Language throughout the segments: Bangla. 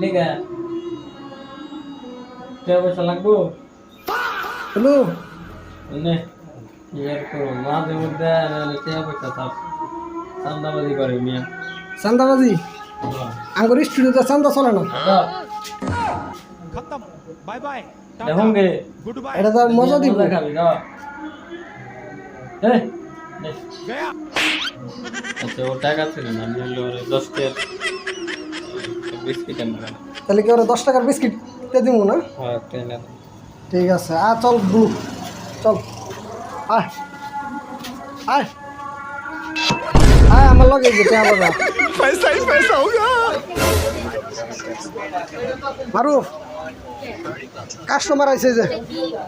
লেগা টাকা পয়সা লাগবো হ্যালো নে ইয়ার করো মাঝে মধ্যে টাকা পয়সা চাপ চান্দাবাজি করে মিয়া চান্দাবাজি আঙ্গুর স্টুডিওতে চান্দা চলে না खत्म बाय बाय দেখুন গে गुड बाय এটা তো মজা দিব খাবি না এই নে गया আচ্ছা ও টাকা ছিল না আমি হলো 10 টাকা বিস্কিট আনবো তাহলে কি ওরা 10 টাকার বিস্কিট দিব না হ্যাঁ ট্রেনে ঠিক আছে চল ব্লু চল আয় আয় আয় আমার লগে যেতে হবে না पैसा ही पैसा होगा মারুফ কাস্টমার আইছে যে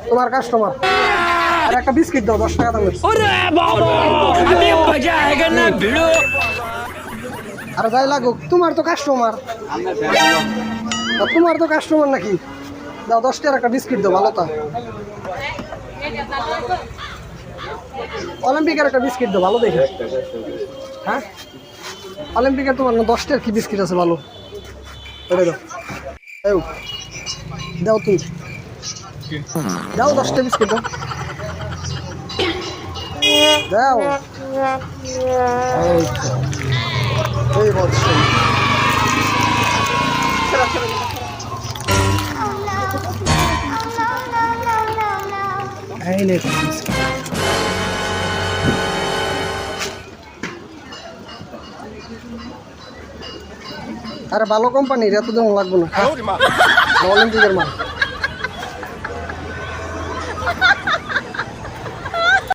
তোমার কাস্টমার আর একটা বিস্কিট দাও 10 টাকা দামের আরে যাই লাগুক তোমার তো কাস্টমার তোমার তো কাস্টমার নাকি দাও 10 টাকার একটা বিস্কিট দাও ভালো তা অলিম্পিকের একটা বিস্কিট দাও ভালো দেখে হ্যাঁ অলিম্পিকের তোমার 10 টাকার কি বিস্কিট আছে ভালো ওটা দাও দাও দাও তুমি দাও 10 টা বিস্কিট দাও দাও এই বলছি এই নে আরে ভালো কোম্পানির এত দাম লাগবে না অলিম্পিকের মাল